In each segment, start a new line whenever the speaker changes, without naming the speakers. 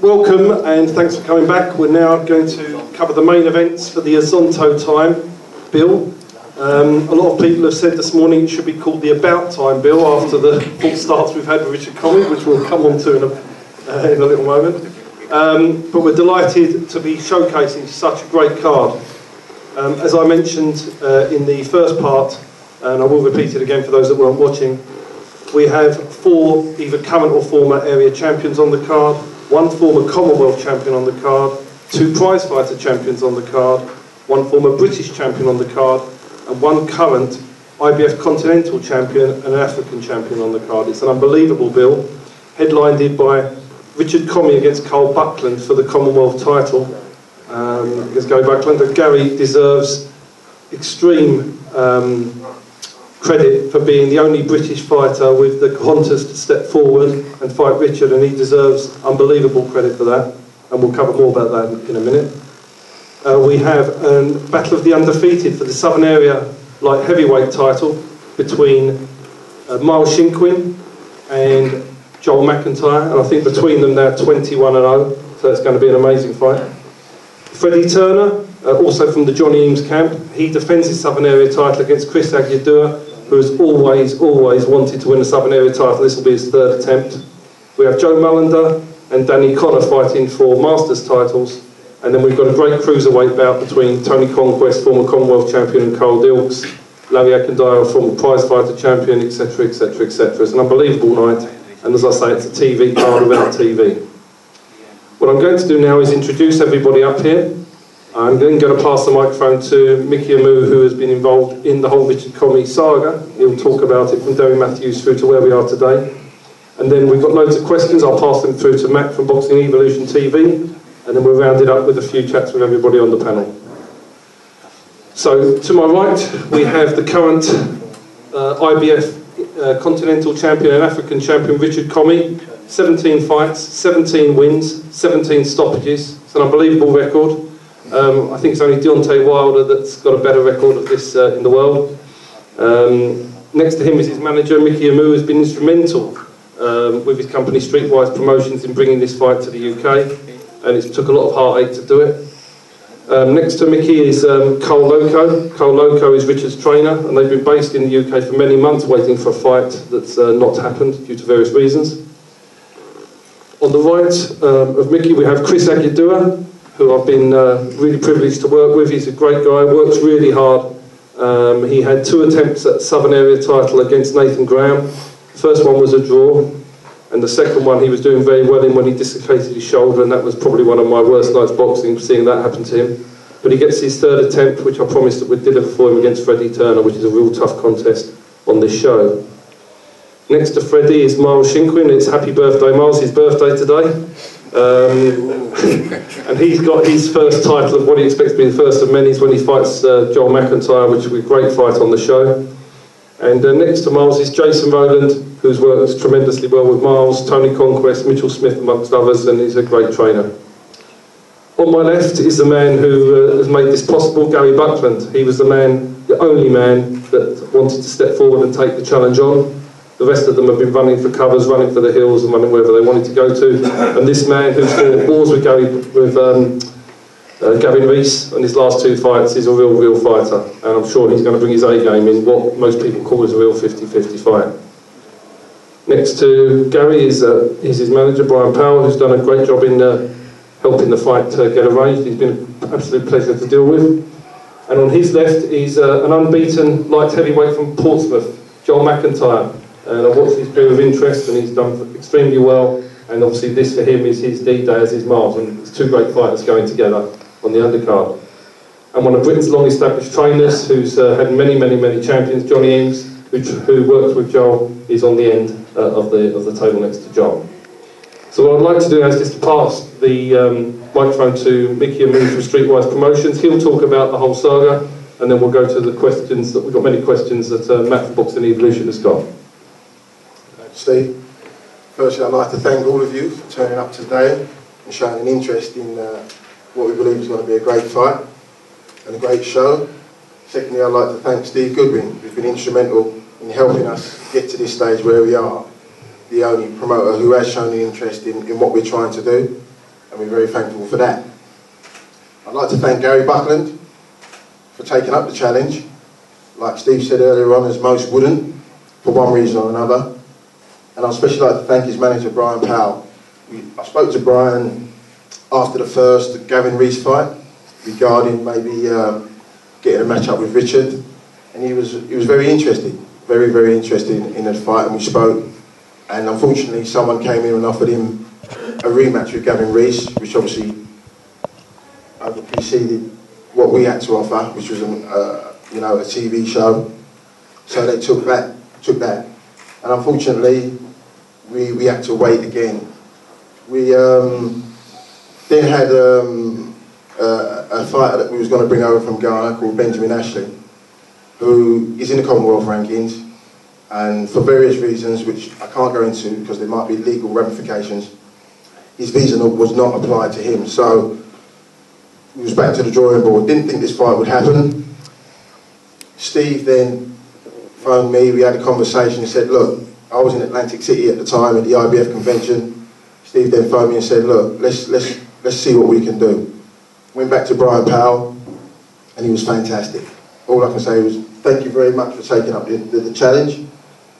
Welcome and thanks for coming back. We're now going to cover the main events for the Azonto time, Bill. A lot of people have said this morning it should be called the About Time, Bill, after the false starts we've had with Richard Commey, which we'll come on to in a little moment. But we're delighted to be showcasing such a great card. As I mentioned in the first part, and I will repeat it again for those that weren't watching, we have 4 either current or former area champions on the card, 1 former Commonwealth champion on the card, 2 prizefighter champions on the card, 1 former British champion on the card, and 1 current IBF Continental champion and an African champion on the card. It's an unbelievable bill, headlined by Richard Commey against Carl Buckland for the Commonwealth title against Gary Buckland. And Gary deserves extreme credit for being the only British fighter with the quantas to step forward and fight Richard, and he deserves unbelievable credit for that, and we'll cover more about that in a minute. We have a battle of the undefeated for the Southern Area light heavyweight title between Miles Shinkwin and Joel McIntyre, and I think between them they're 21-0, so it's going to be an amazing fight. Freddie Turner, also from the Johnny Eames camp, he defends his Southern Area title against Kris Agyei-Dua, who has always wanted to win the Southern Area title. This will be his 3rd attempt. We have Joe Mullender and Danny Connor fighting for Masters titles, and then we've got a great cruiserweight bout between Tony Conquest, former Commonwealth champion, and Carl Dilks, Larry Ekundayo, former prizefighter champion, etc, etc, etc. It's an unbelievable night, and as I say, it's a TV card without TV. What I'm going to do now is introduce everybody up here. I'm then going to pass the microphone to Micky Amoo, who has been involved in the whole Richard Commey saga. He'll talk about it from Derry Matthews through to where we are today. And then we've got loads of questions. I'll pass them through to Matt from Boxing Evolution TV, and then we'll round it up with a few chats with everybody on the panel. So, to my right, we have the current IBF Continental Champion and African Champion, Richard Commey. 17 fights, 17 wins, 17 stoppages. It's an unbelievable record. I think it's only Deontay Wilder that's got a better record of this in the world. Next to him is his manager, Micky Amoo, who's been instrumental with his company Streetwise Promotions in bringing this fight to the UK, and it took a lot of heartache to do it. Next to Micky is Carl Lokko. Carl Lokko is Richard's trainer, and they've been based in the UK for many months waiting for a fight that's not happened due to various reasons. On the right of Micky we have Kris Agyei-Dua, who I've been really privileged to work with. He's a great guy, works really hard. He had 2 attempts at Southern Area title against Nathan Graham. The first one was a draw, and the second one he was doing very well in when he dislocated his shoulder, and that was probably one of my worst nights boxing, seeing that happen to him. But he gets his 3rd attempt, which I promised that we'd deliver for him against Freddie Turner, which is a real tough contest on this show. Next to Freddie is Miles Shinkwin. It's happy birthday, Miles, his birthday today. And he's got his first title of what he expects to be the first of many when he fights Joel McIntyre, which will be a great fight on the show. And next to Miles is Jason Rowland, who's worked tremendously well with Miles, Tony Conquest, Mitchell Smith amongst others, and he's a great trainer. On my left is the man who has made this possible, Gary Buckland. He was the only man that wanted to step forward and take the challenge on. The rest of them have been running for covers, running for the hills, and running wherever they wanted to go to. And this man who's fought wars with Gavin Rees in his last 2 fights is a real fighter. And I'm sure he's going to bring his A game in what most people call as a real 50-50 fight. Next to Gary is his manager, Brian Powell, who's done a great job in helping the fight get arranged. He's been an absolute pleasure to deal with. And on his left is an unbeaten light heavyweight from Portsmouth, Joel McIntyre. And I've watched his career with interest, and he's done extremely well. And obviously this for him is his D-Day as his Mars, and it's 2 great fighters going together on the undercard. And one of Britain's long-established trainers, who's had many champions, Johnny Eames, who works with Joel, is on the end of the table next to Joel. So what I'd like to do now is just to pass the microphone to Micky Amoo from Streetwise Promotions. He'll talk about the whole saga, and then we'll go to the questions. We've got many questions that Matt from Boxing Evolution has got.
Steve, firstly I'd like to thank all of you for turning up today and showing an interest in what we believe is going to be a great fight and a great show. Secondly, I'd like to thank Steve Goodwin, who's been instrumental in helping us get to this stage where we are, the only promoter who has shown an interest in what we're trying to do. and we're very thankful for that. I'd like to thank Gary Buckland for taking up the challenge. Like Steve said earlier on, as most wouldn't, for one reason or another. And I'd especially like to thank his manager, Brian Powell. I spoke to Brian after the first Gavin Rees fight regarding maybe getting a match up with Richard, and he was very interested, very interested in the fight, and we spoke. And unfortunately, someone came in and offered him a rematch with Gavin Rees, which obviously preceded what we had to offer, which was a TV show. So they took that, and unfortunately, we had to wait again. We then had a fighter that we was going to bring over from Ghana called Benjamin Ashley, who is in the Commonwealth rankings, and for various reasons, which I can't go into because there might be legal ramifications, his visa was not applied to him. So we was back to the drawing board. Didn't think this fight would happen. Steve then phoned me, we had a conversation. He said, look, I was in Atlantic City at the time at the IBF convention. Steve then phoned me and said, look, let's see what we can do. Went back to Brian Powell, and he was fantastic. All I can say was, thank you very much for taking up the challenge.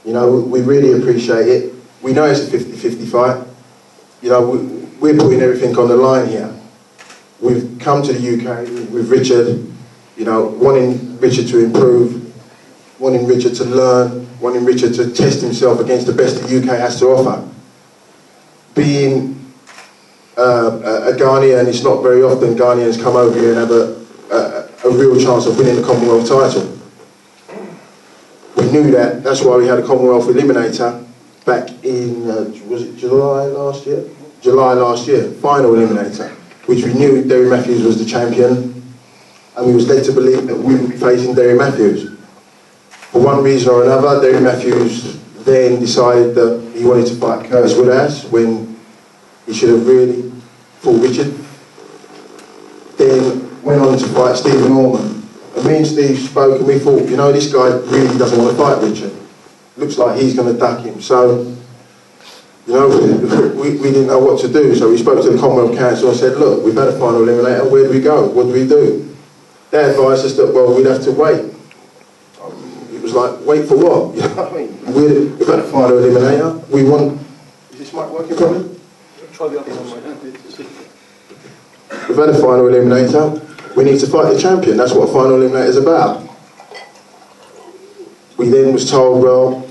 You know, we really appreciate it. We know it's a 50-50 fight. You know, we're putting everything on the line here. We've come to the UK with Richard, you know, wanting Richard to improve, wanting Richard to learn, wanting Richard to test himself against the best the UK has to offer. Being a Ghanaian, it's not very often Ghanaians come over here and have a real chance of winning the Commonwealth title. We knew that, that's why we had a Commonwealth Eliminator back in, was it July last year? July last year, final Eliminator, which we knew Derry Matthews was the champion, and we was led to believe that we would be facing Derry Matthews. For one reason or another, Derry Matthews then decided that he wanted to fight Curtis Woodhouse when he should have really fought Richard. Then went on to fight Stephen Norman. And me and Steve spoke and we thought, you know, this guy really doesn't want to fight Richard. Looks like he's going to duck him. So, you know, we didn't know what to do. So we spoke to the Commonwealth Council and said, look, we've had a final eliminator, where do we go? What do we do? They advised us that, well, we'd have to wait. It was like, wait for what? You know what I mean? We've had a final eliminator. We want... Is this mic working properly?
Try the other one.
We've had a final eliminator. We need to fight the champion. That's what a final eliminator is about. We then was told, well,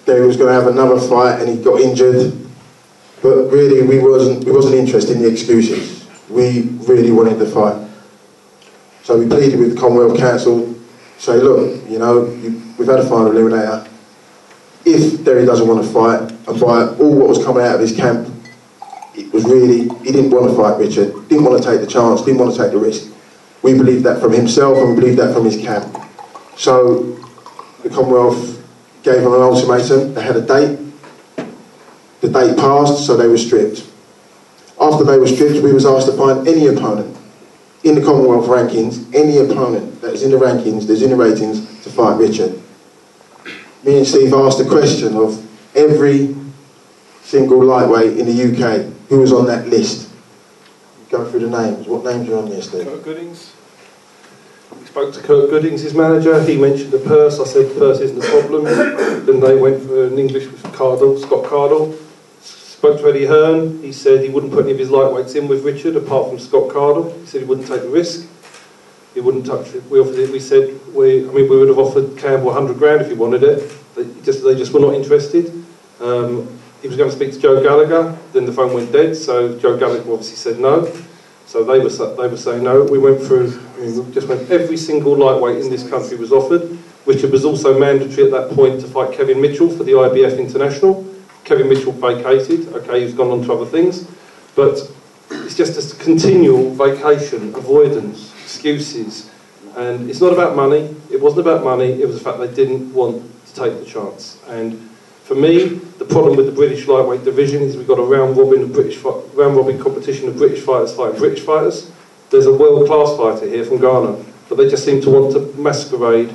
Derry was going to have another fight and he got injured. But really, we wasn't interested in the excuses. We really wanted the fight. So we pleaded with the Commonwealth Council, say, look, you know, we've had a final eliminator. If Derry doesn't want to fight, and by all what was coming out of his camp, it was really, he didn't want to fight Richard, didn't want to take the chance, didn't want to take the risk. We believed that from himself and we believed that from his camp. So the Commonwealth gave him an ultimatum. They had a date. The date passed, so they were stripped. After they were stripped, we was asked to find any opponent in the Commonwealth rankings, any opponent that is in the rankings, that's in the ratings, to fight Richard. Me and Steve asked the question of every single lightweight in the UK who was on that list. Go through the names. What names are on there, Steve?
Kurt Goodings. We spoke to Kurt Goodings, his manager. He mentioned the purse. I said the purse isn't a problem. Then they went for an English with Scott Cardle. Spoke to Eddie Hearn. He said he wouldn't put any of his lightweights in with Richard apart from Scott Cardle. He said he wouldn't take the risk. He wouldn't touch it. We offered it. We said we would have offered Campbell 100 grand if he wanted it. They just were not interested. He was going to speak to Joe Gallagher, then the phone went dead, so Joe Gallagher obviously said no. So they were saying no. We went through, we just went, every single lightweight in this country was offered. Richard was also mandatory at that point to fight Kevin Mitchell for the IBF International. Kevin Mitchell vacated, okay, he's gone on to other things. But it's just a continual vacation, avoidance, excuses. And it's not about money, it wasn't about money, it was the fact they didn't want to take the chance. And for me, the problem with the British lightweight division is we've got a round-robin competition of British fighters fighting British fighters. There's a world-class fighter here from Ghana, but they just seem to want to masquerade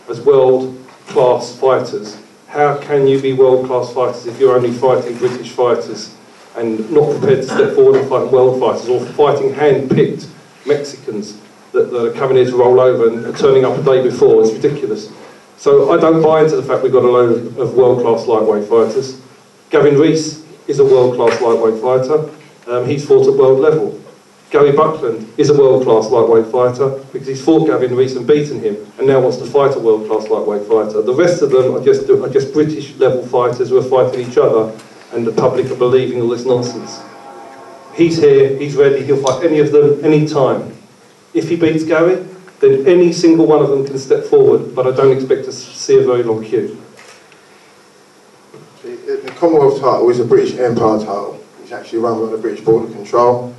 as world-class fighters. How can you be world-class fighters if you're only fighting British fighters? and not prepared to step forward and fight world fighters, or fighting hand-picked Mexicans that are coming here to roll over and turning up a day before. It's ridiculous. So I don't buy into the fact we've got a load of world-class lightweight fighters. Gavin Rees is a world-class lightweight fighter. He's fought at world level. Gary Buckland is a world-class lightweight fighter because he's fought Gavin Rees and beaten him and now wants to fight a world-class lightweight fighter. The rest of them are just British-level fighters who are fighting each other, and the public are believing all this nonsense. He's here, he's ready, he'll fight any of them, any time. If he beats Gary, then any single one of them can step forward, but I don't expect to see a very long queue.
The Commonwealth title is a British Empire title. It's actually run by the British Border Control,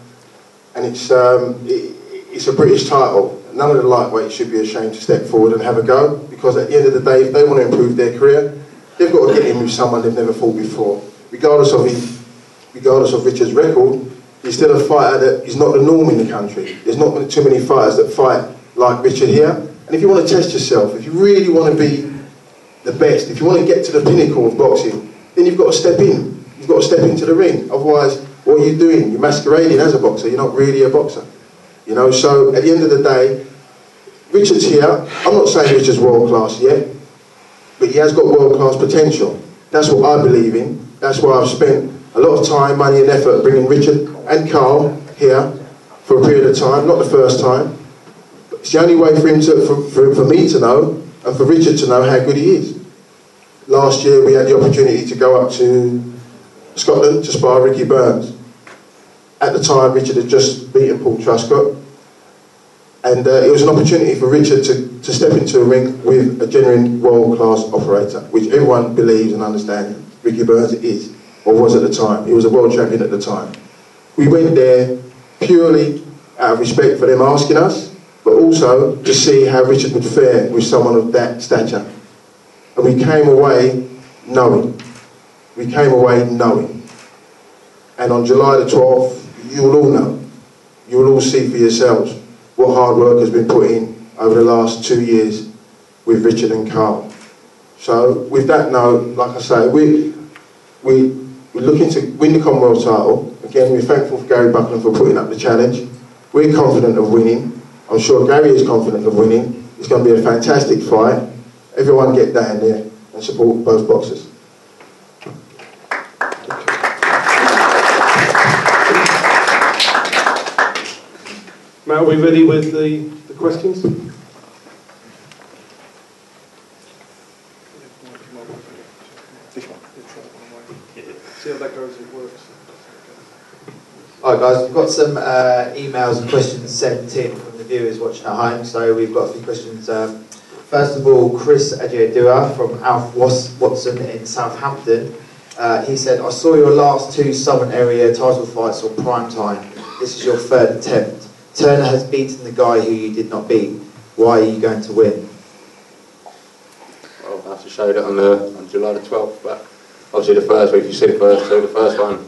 and it's a British title. None of the lightweights should be ashamed to step forward and have a go, because at the end of the day, if they want to improve their career, they've got to get in with someone they've never fought before. Regardless of Richard's record, he's still a fighter that is not the norm in the country. There's not too many fighters that fight like Richard here. And if you want to test yourself, if you really want to be the best, if you want to get to the pinnacle of boxing, then you've got to step in. You've got to step into the ring. Otherwise, what are you doing? You're masquerading as a boxer. You're not really a boxer. You know, so at the end of the day, Richard's here. I'm not saying Richard's world class yet, but he has got world class potential. That's what I believe in. That's why I've spent a lot of time, money and effort bringing Richard and Carl here for a period of time, not the first time. But it's the only way for him for me to know and for Richard to know how good he is. Last year we had the opportunity to go up to Scotland to spar Ricky Burns. At the time Richard had just beaten Paul Truscott, and it was an opportunity for Richard to step into a ring with a genuine world-class operator, which everyone believes and understands Ricky Burns is, or was at the time. He was a world champion at the time. We went there purely out of respect for them asking us, but also to see how Richard would fare with someone of that stature. And we came away knowing. We came away knowing. And on July the 12th, you'll all know. You'll all see for yourselves what hard work has been put in over the last 2 years with Richard and Carl. So with that note, like I say, we're looking to win the Commonwealth title. Again, we're thankful for Gary Buckland for putting up the challenge. We're confident of winning. I'm sure Gary is confident of winning. It's going to be a fantastic fight. Everyone get down there and support both boxers.
Matt, are we ready with the questions? See how that goes, it works.
Alright guys, we've got some emails and questions sent in from the viewers watching at home, so we've got a few questions. First of all, Kris Agyei-Dua from Alf Watson in Southampton. He said, I saw your last 2 Southern Area title fights on prime time. This is your 3rd attempt. Turner has beaten the guy who you did not beat. Why are you going to win?
Well, I have to show that on July the 12th, but obviously the first week, if you see the first one,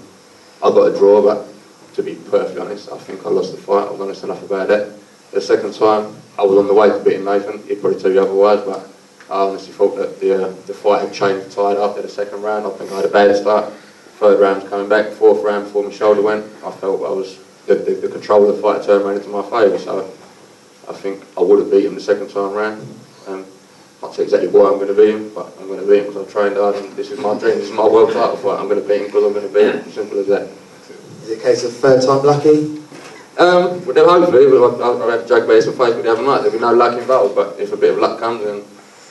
I got a draw, but to be perfectly honest, I think I lost the fight. I was honest enough about it. The second time, I was on the way to beating Nathan. He'd probably tell you otherwise, but I honestly thought that the fight had changed the tide after the second round. I think I had a bad start. 3rd round was coming back. 4th round, before my shoulder went, I felt the control of the fight turned around into my favour. So I think I would have beat him the second time round. Not say exactly why I'm going to beat him, but I'm going to beat him because I've trained hard and this is my dream. This is my world title fight. I'm going to beat him because I'm going to beat him. Simple as that.
Is it a case of 3rd time lucky?
Well, then hopefully, I had to joke about some Facebook the other night. There'll be no luck involved, but if a bit of luck comes, then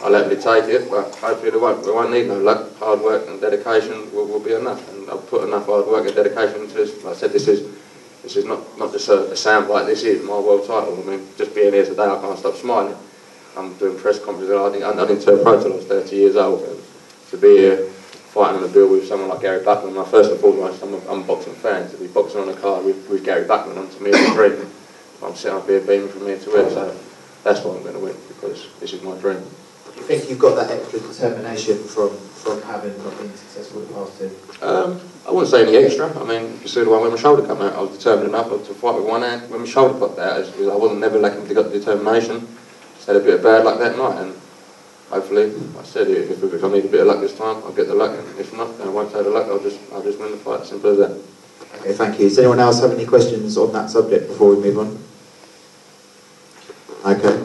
I'll happily take it. But hopefully, we won't need no luck. Hard work and dedication will be enough, and I've put enough hard work and dedication into this. Like I said, this is not just a soundbite. This is my world title. I mean, just being here today, I can't stop smiling. I'm doing press conferences. I didn't turn pro till I was 30 years old. To be here fighting on a bill with someone like Gary Buckland, first and foremost, I'm a boxing fan. To be boxing on a card with Gary Buckland on, to me, is a dream. I'm sitting up here beaming from here to here, so that's why I'm going to win, because this is my dream.
Do you think you've got that extra determination from having not been successful in the past 2?
I wouldn't say any extra. I mean, you see the one when my shoulder came out, I was determined enough to fight with one hand. When my shoulder popped out, I wasn't never lacking to get the determination. Just had a bit of bad luck that night, and hopefully, like I said, if I need a bit of luck this time, I'll get the luck, and if not, then I won't take the luck. I'll just win the fight. Simple as that.
Okay, thank you. Does anyone else have any questions on that subject before we move on? Okay.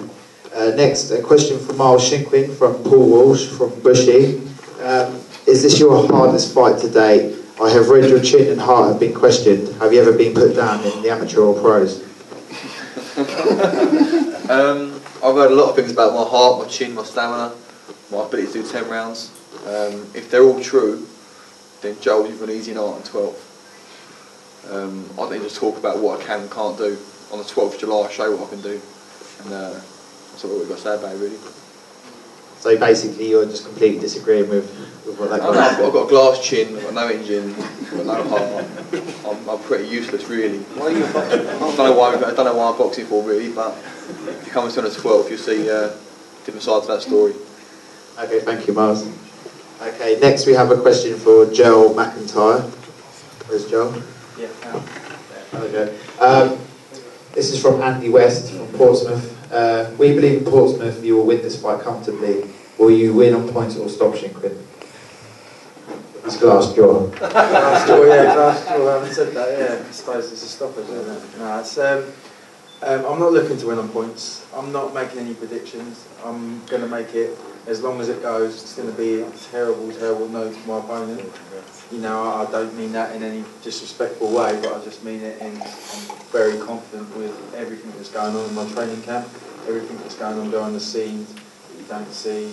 Next, a question from Miles Shinkwin from Paul Walsh from Bushy. Is this your hardest fight to date? I have read your chin and heart have been questioned. Have you ever been put down in the amateur or pros?
I've heard a lot of things about my heart, my chin, my stamina, my ability to do 10 rounds. If they're all true, then Joel, you've got an easy night on 12th. I think just talk about what I can and can't do. On the 12th of July, I'll show you what I can do. And that's all we've got to say about it, really.
So basically you're just completely disagreeing with what that guy
I've got a glass chin, I've got no engine, I've got no heart. I'm pretty useless, really. Why are you boxing? I don't know why I'm boxing for, really, but if you come and see on the 12th, you'll see different sides of that story.
Okay, thank you, Miles. Okay, next we have a question for Joel McIntyre. Where's Joel?
Yeah.
Okay. This is from Andy West from Portsmouth. We believe in Portsmouth you will win this fight comfortably. Will you win on points or stop Shinkwin? It's glass jaw.
Glass jaw, yeah, glass jaw. I haven't said that, yeah. I suppose it's a stoppage, isn't it? No, it's, I'm not looking to win on points. I'm not making any predictions. I'm going to make it as long as it goes. It's going to be a terrible, terrible no to my opponent. You know, I don't mean that in any disrespectful way, but I just mean it in, I'm very confident with everything that's going on in my training camp, everything that's going on behind the scenes that you don't see.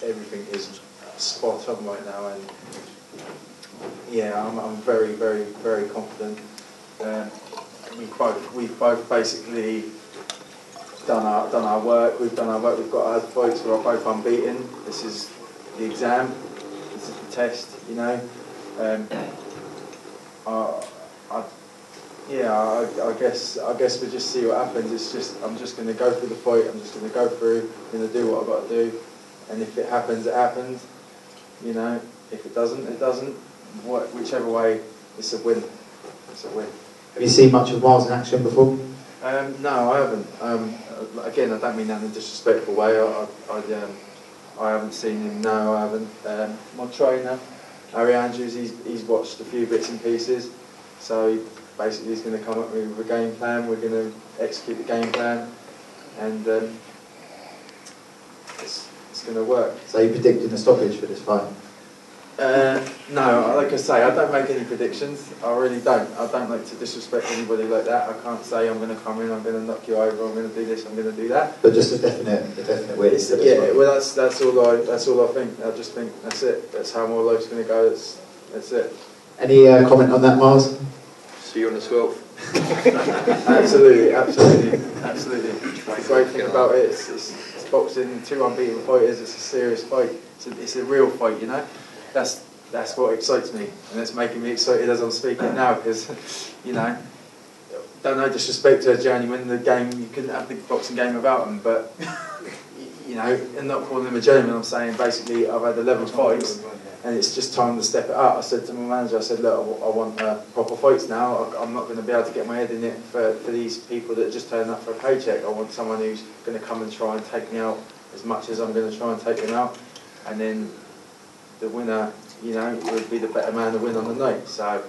Everything is spot on right now, and yeah, I'm very, very, very confident. We've both basically done our work. We've done our work. We've got our fights. We're both unbeaten. This is the exam. This is the test. You know. I guess we'll just see what happens. It's just I'm just going to go through the fight. I'm just going to go through. I'm going to do what I've got to do, and if it happens, it happens. You know, if it doesn't, it doesn't. Whichever way, it's a win. It's a win.
Have you seen much of Miles in action before?
No, I haven't. Again, I don't mean that in a disrespectful way. I haven't seen him. No, I haven't. My trainer, Harry Andrews, he's watched a few bits and pieces. So he basically he's going to come up with a game plan. We're going to execute the game plan, and it's going to work.
So you predicted a stoppage for this fight?
No, like I say, I don't make any predictions. I really don't. I don't like to disrespect anybody like that. I can't say I'm going to come in, I'm going to knock you over, I'm going to do this, I'm going to do that.
But just a definite way to say
yeah, well, that's all I think. I just think that's it. That's how my life's going to go. That's it.
Any comment on that, Miles?
See you on the 12th.
Absolutely. The great thing about it is it's boxing, 2 unbeaten fighters. It's a serious fight. It's a real fight, you know. That's what excites me, and it's making me excited as I'm speaking now, because, you know, don't know disrespect to Johnny, win the game, you couldn't have the boxing game without him, but, you know, and not calling him a gentleman, I'm saying basically I've had 11 fights, and it's just time to step it up. I said to my manager, I said, look, I want proper fights now. I'm not going to be able to get my head in it for these people that just turn up for a paycheck. I want someone who's going to come and try and take me out as much as I'm going to try and take him out, and then the winner, you know, would be the better man to win on the night. So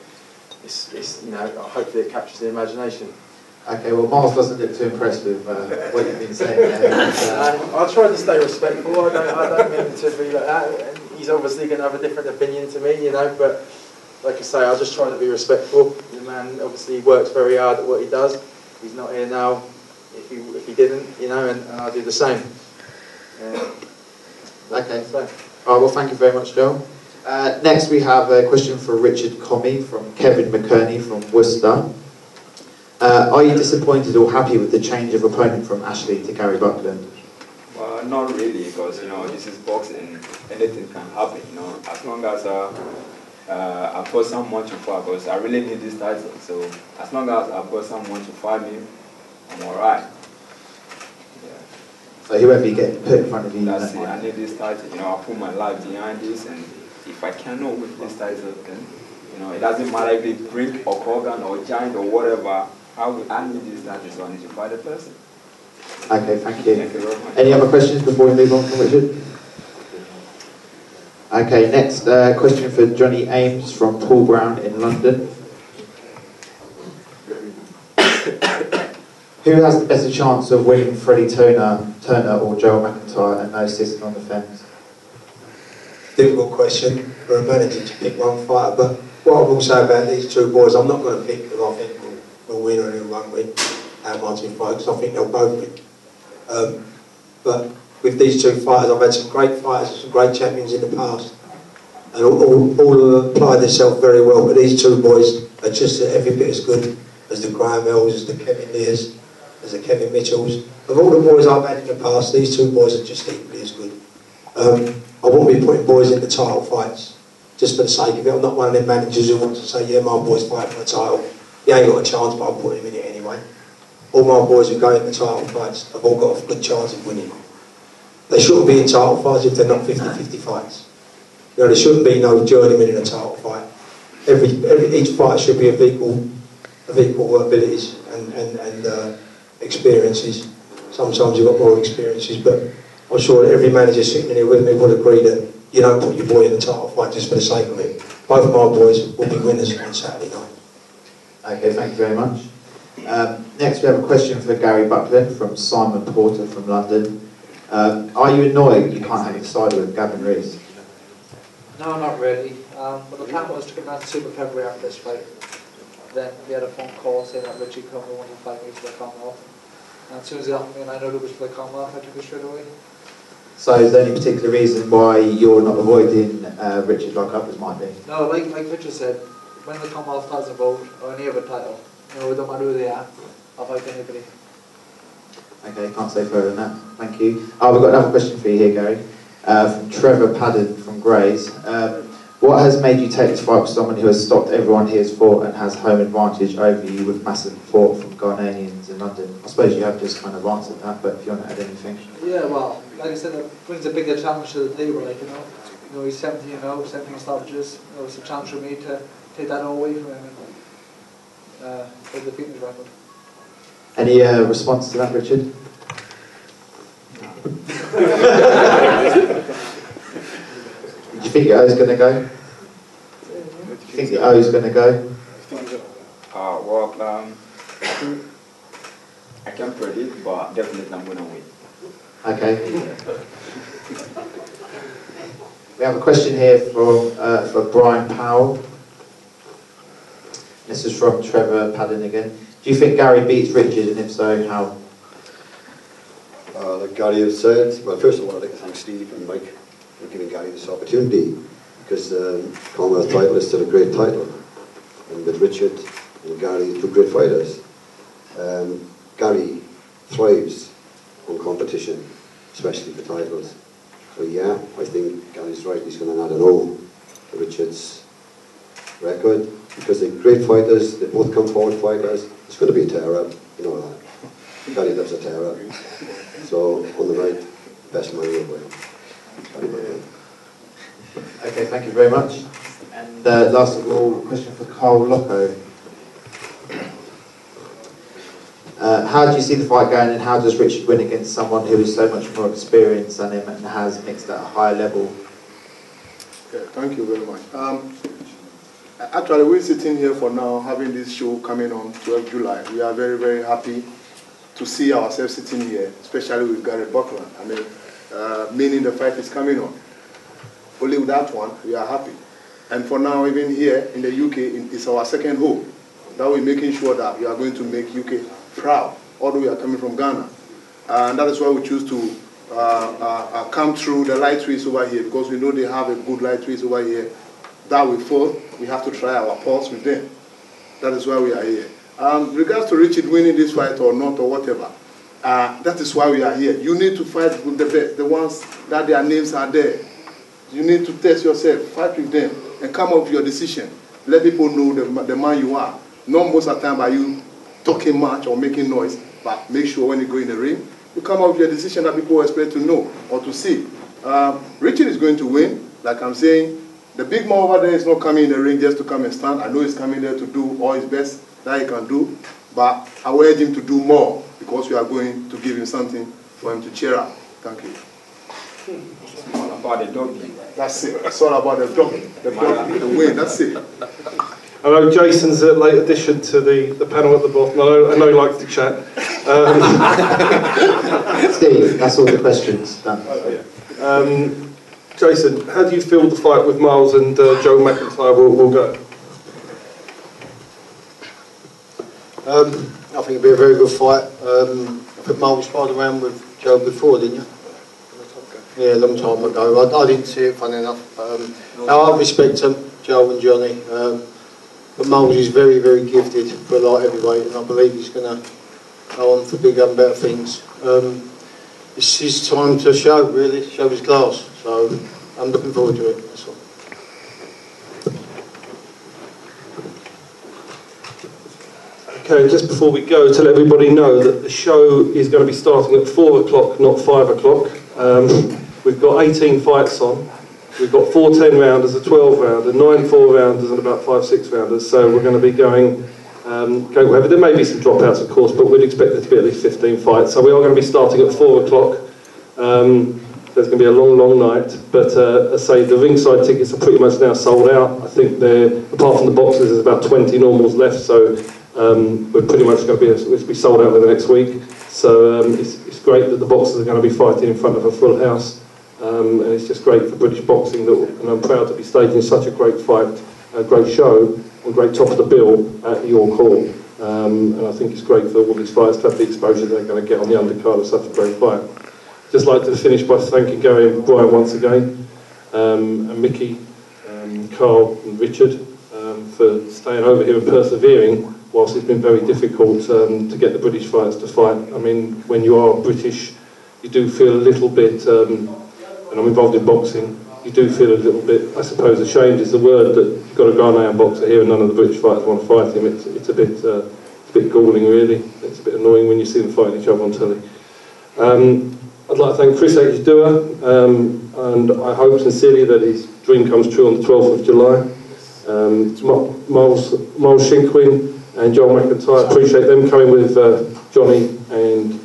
it's you know, hopefully it captures the imagination.
Okay, well, Miles doesn't look too impressed with what you've been saying there.
I try to stay respectful. I don't mean to be like that. And he's obviously going to have a different opinion to me, you know. But like I say, I just try to be respectful. The man obviously works very hard at what he does. He's not here now. If he didn't, you know, and I do the same.
Okay. All right, well, thank you very much, Joel. Next, we have a question for Richard Commey from Kevin McKerney from Worcester. Are you disappointed or happy with the change of opponent from Ashley to Gary Buckland?
Well, not really, because, you know, this is boxing. Anything can happen, you know. As long as I put someone to fight, because I really need this title. So as long as I put someone to fight me, I'm all right.
So whoever you get put in front of you,
that's it. I need this title. You know, I put my life behind this, and if I cannot win this title, then, you know, it doesn't matter if they bring or Kogan or Giant or whatever. I need this title, so I need to fight the person.
Okay, thank you.
Thank you very much.
Any other questions before we move on from Richard? Okay, next question for Johnny Eames from Paul Brown in London. Who has the better chance of winning Freddie Turner or Joel McIntyre and no sitting on the fence?
Difficult question for a manager to pick one fighter, but what I will say about these two boys, I'm not going to pick who I think will win or who won't win out of my two fighters, because I think they'll both win. But with these two fighters, I've had some great fighters, some great champions in the past, and all have applied themselves very well, but these two boys are just every bit as good as the Graham Ells, as the Kevin Lears, as the Kevin Mitchells. Of all the boys I've had in the past, these two boys are just equally as good. I won't be putting boys into title fights just for the sake of it. I'm not one of them managers who wants to say, yeah, my boy's fighting for a title. He ain't got a chance, but I'll put him in it anyway. All my boys who go into title fights have all got a good chance of winning. They shouldn't be in title fights if they're not 50-50 fights. You know, there shouldn't be no journeyman in a title fight. Each fight should be of equal abilities and experiences. Sometimes you've got more experiences, but I'm sure that every manager sitting in here with me would agree that you don't put your boy in the title fight just for the sake of it. Both of my boys will be winners on Saturday night.
Okay, thank you very much. Next we have a question for Gary Buckland from Simon Porter from London. Are you annoyed you can't have a decider with Gavin Rees?
No, not really. But the plan was to come down to Super February after this fight. Then we had a phone call saying that Richie Commey wanted to fight me for the Commonwealth. And as soon as he offered me and I know it was for the Commonwealth, I took it straight away.
So is there any particular reason why you're not avoiding Richard like others might be?
No, like Richard said, when the Commonwealth does a vote or any other title, you know, it don't matter who they are, I'll fight anybody.
Okay, can't say further than that. Thank you. Oh, we've got another question for you here, Gary. From Trevor Padden from Grays. What has made you take this fight with someone who has stopped everyone he has fought and has home advantage over you with massive support from Ghanaians in London? I suppose you have just kind of answered that, but if you want to add anything.
Yeah, well, like I said, that brings a bigger challenge to the table, like, you know, he's 17-0, 17 stoppages. You know, it's a chance for me to take that all away from him and take the fitness record.
Any response to that, Richard? Do you think the O's going to go? Do you think the O's going to go?
Well, I can't predict, but definitely I'm going to win.
Okay. We have a question here for Brian Powell. This is from Trevor Padden again. Do you think Gary beats Richard, and if so, how?
Like Gary has said, well, first of all, I'd like to thank Steve and Mike for giving Gary this opportunity, because the Commonwealth title is still a great title, and with Richard and Gary, two great fighters. Gary thrives on competition, especially for titles. So yeah, I think Gary's right, he's going to add an O to Richard's record, because they're great fighters, they both come forward fighters. It's going to be a tear-up, you know that. Gary loves a tear-up. So, on the right, best man will win.
Okay, thank you very much. And last of all, question for Carl Lokko. How do you see the fight going, and how does Richard win against someone who is so much more experienced than him and has mixed at a higher level?
Okay, thank you very much. Actually, we're sitting here for now, having this show coming on 12th July. We are very, very happy to see ourselves sitting here, especially with Gary Buckland. I mean, meaning the fight is coming on. Only with that one, we are happy. And for now, even here in the UK, it's our second home. Now we're making sure that we are going to make UK proud, although we are coming from Ghana. And that is why we choose to come through the lightweights over here, because we know they have a good lightweights over here. That we fought, we have to try our pulse with them. That is why we are here. Regards to Richard winning this fight or not or whatever, that is why we are here. You need to fight with the best, the ones that their names are there. You need to test yourself, fight with them, and come up with your decision. Let people know the man you are. Not most of the time by you talking much or making noise, but make sure when you go in the ring, you come up with your decision that people expect to know or to see. Richard is going to win, like I'm saying. The big man over there is not coming in the ring just to come and stand. I know he's coming there to do all his best that he can do, but I will urge him to do more, because we are going to give him something for him to cheer up. Thank you.
It's all about the dog.
That's it. It's all about the dog, the win. That's it.
I know Jason's a late addition to the panel at the bottom. I know he likes to chat.
Steve, that's all the questions done.
Jason, how do you feel the fight with Miles and Joe McIntyre will go?
I think it'll be a very good fight. I think Miles fought around with Joe before, didn't you? Yeah, a long time ago. I didn't see it, funny enough. I respect them, Joe and Johnny. But Miles is very, very gifted for a light heavyweight, and I believe he's going to go on for bigger and better things. It's his time to show, really, show his class. So I'm looking forward to it. That's all.
Okay, just before we go, to let everybody know that the show is going to be starting at 4 o'clock, not 5 o'clock. We've got 18 fights on. We've got 4 10-rounders, a 12-rounder, 9 4-rounders and about 5 6-rounders. So we're going to be going wherever. There may be some dropouts, of course, but we'd expect there to be at least 15 fights. So we are going to be starting at 4 o'clock. There's going to be a long, long night. But as I say, the ringside tickets are pretty much now sold out. I think apart from the boxes, there's about 20 normals left. So we're pretty much going to be sold out in the next week. So it's great that the boxers are going to be fighting in front of a full house. And it's just great for British boxing, and I'm proud to be staging such a great fight, a great show, and great top of the bill at York Hall. And I think it's great for all these fighters to have the exposure they're going to get on the undercard of such a great fight. Just like to finish by thanking Gary and Brian once again, and Micky, Carl and Richard for staying over here and persevering whilst it's been very difficult to get the British fighters to fight. I mean, when you are British, you do feel a little bit, and I'm involved in boxing, you do feel a little bit, I suppose ashamed is the word, that you've got a Ghanaian boxer here and none of the British fighters want to fight him. It's a bit galling, really. It's a bit annoying when you see them fighting each other on telly. I'd like to thank Kris Agyei-Dua, and I hope sincerely that his dream comes true on the 12th of July. Miles Shinkwin and Joel McIntyre, I appreciate them coming with Johnny and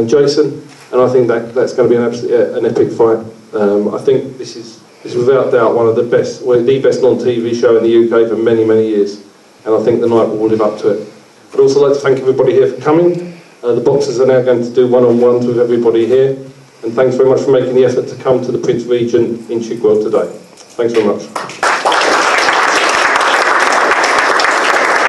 Jason, and I think that's going to be an epic fight. I think this is without doubt one of the best, the best non-TV show in the UK for many, many years, and I think the night will live up to it. I'd also like to thank everybody here for coming. The boxers are now going to do one-on-ones with everybody here, and thanks very much for making the effort to come to the Prince Regent in Chigwell today. Thanks very much.